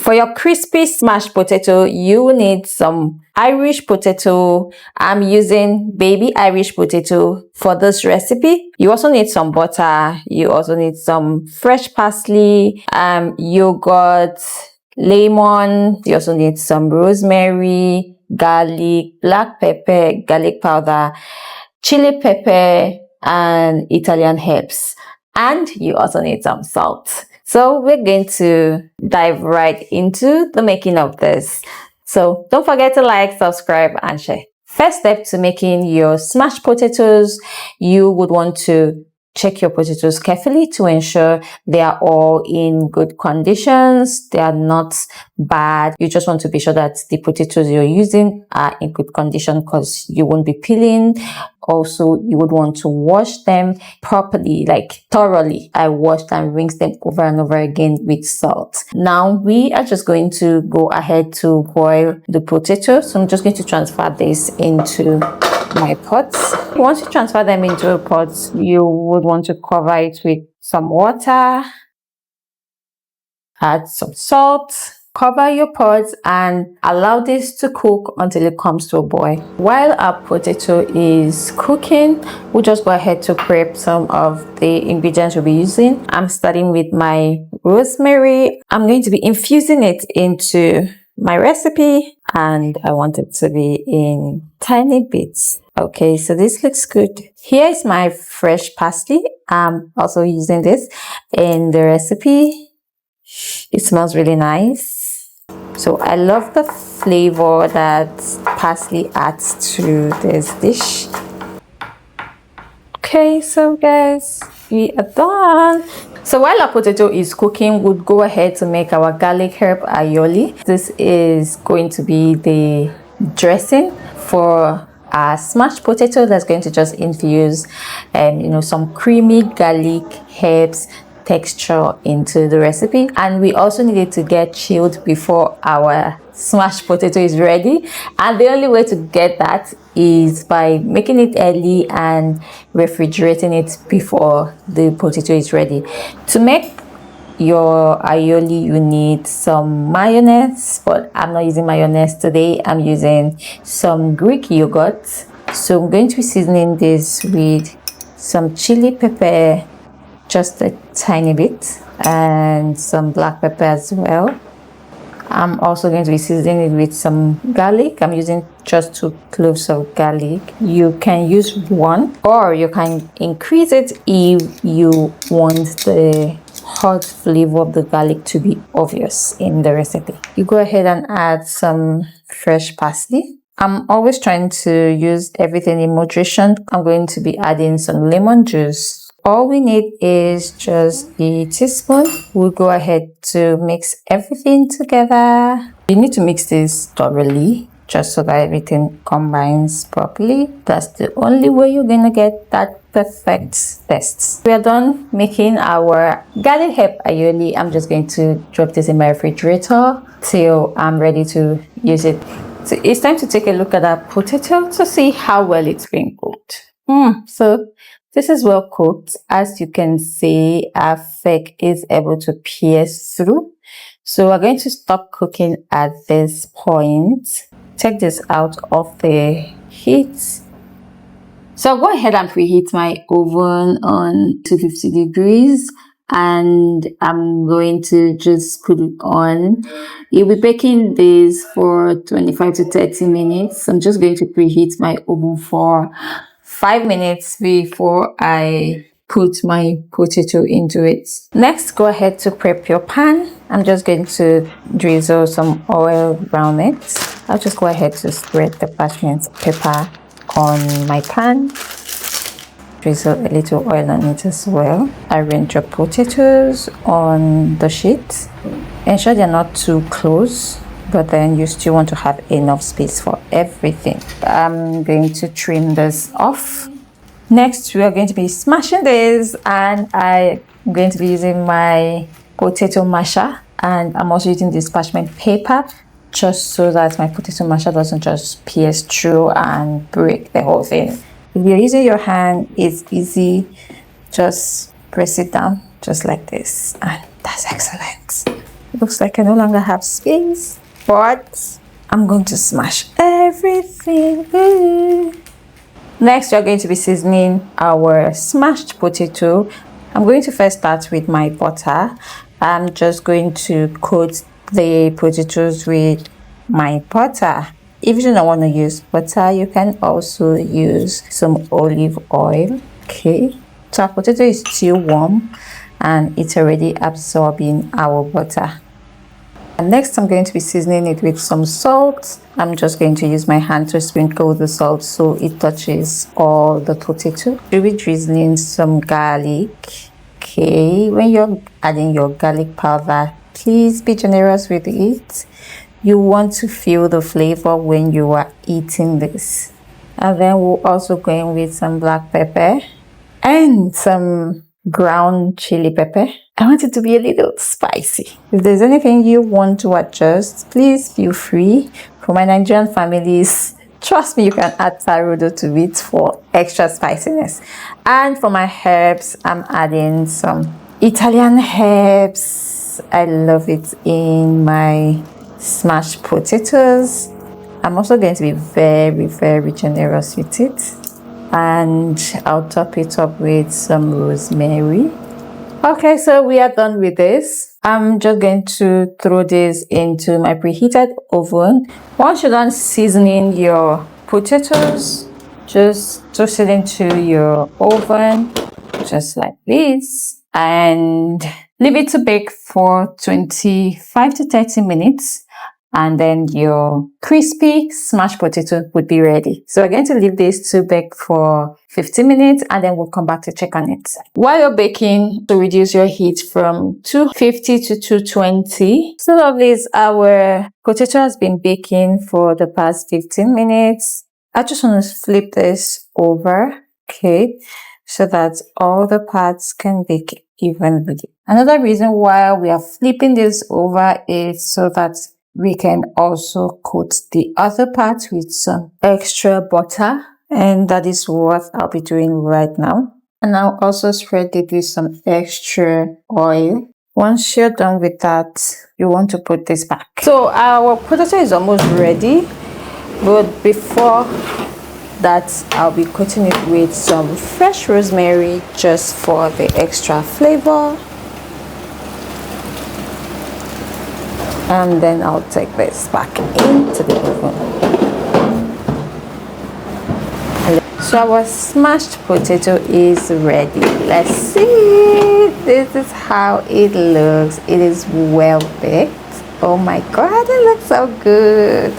For your crispy smashed potato, you will need some Irish potato. I'm using baby Irish potato for this recipe. You also need some butter. You also need some fresh parsley, yogurt, lemon. You also need some rosemary, garlic, black pepper, garlic powder, chili pepper, and Italian herbs. And you also need some salt. So we're going to dive right into the making of this. So don't forget to like, subscribe, and share. First step to making your smashed potatoes, you would want to check your potatoes carefully to ensure they are all in good conditions. They are not bad. You just want to be sure that the potatoes you're using are in good condition because you won't be peeling. Also, you would want to wash them properly, like thoroughly. I washed and rinsed them over and over again with salt. Now we are just going to go ahead to boil the potatoes. So I'm just going to transfer this into my pots. Once you transfer them into a pot, you would want to cover it with some water, add some salt, cover your pots, and allow this to cook until it comes to a boil. While our potato is cooking, we'll just go ahead to prep some of the ingredients we'll be using. I'm starting with my rosemary. I'm going to be infusing it into my recipe, and I want it to be in tiny bits. Okay, so this looks good. Here is my fresh parsley. I'm also using this in the recipe. It smells really nice. So I love the flavor that parsley adds to this dish. Okay, so guys, we are done. So while our potato is cooking, we'll go ahead to make our garlic herb aioli. This is going to be the dressing for our smashed potato that's going to just infuse some creamy garlic herbs texture into the recipe. And we also need it to get chilled before our smashed potato is ready, and the only way to get that is by making it early and refrigerating it before the potato is ready. To make your aioli, you need some mayonnaise, but I'm not using mayonnaise today. I'm using some Greek yogurt. So I'm going to be seasoning this with some chili pepper, just a tiny bit, and some black pepper as well. I'm also going to be seasoning it with some garlic. I'm using just 2 cloves of garlic. You can use 1, or you can increase it if you want the hot flavor of the garlic to be obvious in the recipe. You go ahead and add some fresh parsley. I'm always trying to use everything in moderation. I'm going to be adding some lemon juice. All we need is just a teaspoon. We'll go ahead to mix everything together. You need to mix this thoroughly just so that everything combines properly. That's the only way you're gonna get that perfect taste. We are done making our garlic herb aioli. I'm just going to drop this in my refrigerator till I'm ready to use it. So it's time to take a look at our potato to see how well it's been cooked. So this is well cooked. As you can see, our fig is able to pierce through. So we're going to stop cooking at this point. Take this out of the heat. So I'll go ahead and preheat my oven on 250 degrees. And I'm going to just put it on. You'll be baking this for 25 to 30 minutes. I'm just going to preheat my oven for 5 minutes before I put my potato into it. Next, go ahead to prep your pan. I'm just going to drizzle some oil around it. I'll just go ahead to spread the parchment paper on my pan. Drizzle a little oil on it as well. Arrange your potatoes on the sheet. Ensure they're not too close, but then you still want to have enough space for everything. I'm going to trim this off. Next, we are going to be smashing this, and I'm going to be using my potato masher, and I'm also using this parchment paper just so that my potato masher doesn't just pierce through and break the whole thing. If you're using your hand, it's easy. Just press it down just like this, and that's excellent. Looks like I no longer have space, but I'm going to smash everything. Next, we're going to be seasoning our smashed potato. I'm going to first start with my butter. I'm just going to coat the potatoes with my butter. If you don't want to use butter, you can also use some olive oil. Okay, so our potato is still warm and it's already absorbing our butter. And next, I'm going to be seasoning it with some salt. I'm just going to use my hand to sprinkle the salt so it touches all the potato. You'll be drizzling some garlic. Okay, when you're adding your garlic powder, please be generous with it. You want to feel the flavor when you are eating this. And then we'll also go in with some black pepper and some ground chili pepper. I want it to be a little spicy. If there's anything you want to adjust, please feel free. For my Nigerian families, trust me, you can add tarudo to it for extra spiciness. And for my herbs, I'm adding some Italian herbs. I love it in my smashed potatoes. I'm also going to be very generous with it, and I'll top it up with some rosemary. Okay, so we are done with this. I'm just going to throw this into my preheated oven. Once you're done seasoning your potatoes, just toss it into your oven just like this and leave it to bake for 25 to 30 minutes. And then your crispy smashed potato would be ready. So we're going to leave this to bake for 15 minutes and then we'll come back to check on it. While you're baking, to reduce your heat from 250 to 220. So lovelies, our potato has been baking for the past 15 minutes. I just want to flip this over, okay, so that all the parts can bake evenly. Another reason why we are flipping this over is so that we can also coat the other part with some extra butter, and that is what I'll be doing right now. And I'll also spread it with some extra oil. Once you're done with that, you want to put this back. So our potato is almost ready, but before that, I'll be coating it with some fresh rosemary just for the extra flavor. And then I'll take this back into the oven. So our smashed potato is ready. Let's see. This is how it looks. It is well baked. Oh my god, it looks so good.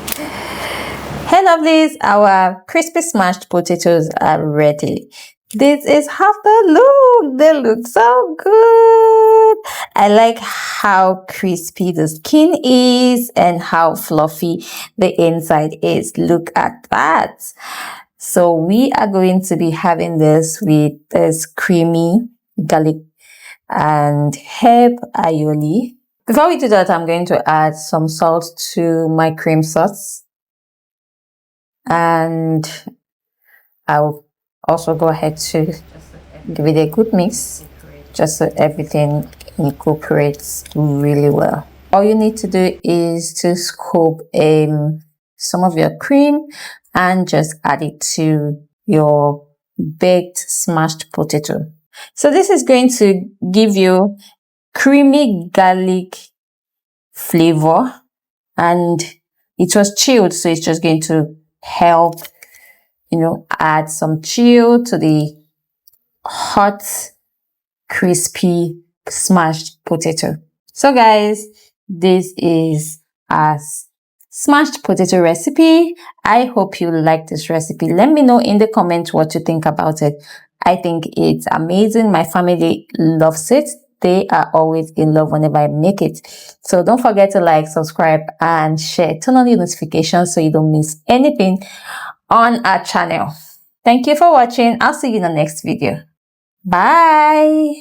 Hey lovelies, our crispy smashed potatoes are ready. This is how they look. They look so good. I like how crispy the skin is and how fluffy the inside is. Look at that. So we are going to be having this with this creamy garlic and herb aioli. Before we do that, I'm going to add some salt to my cream sauce. And I'll also go ahead to give it a good mix just so everything incorporates really well. All you need to do is to scoop some of your cream and just add it to your baked smashed potato. So this is going to give you creamy garlic flavor, and it was chilled, so it's just going to help, add some chill to the hot, crispy, smashed potato. So guys, this is a smashed potato recipe. I hope you like this recipe. Let me know in the comments what you think about it. I think it's amazing. My family loves it. They are always in love whenever I make it. So don't forget to like, subscribe, and share. Turn on the notifications so you don't miss anything on our channel. Thank you for watching. I'll see you in the next video. Bye.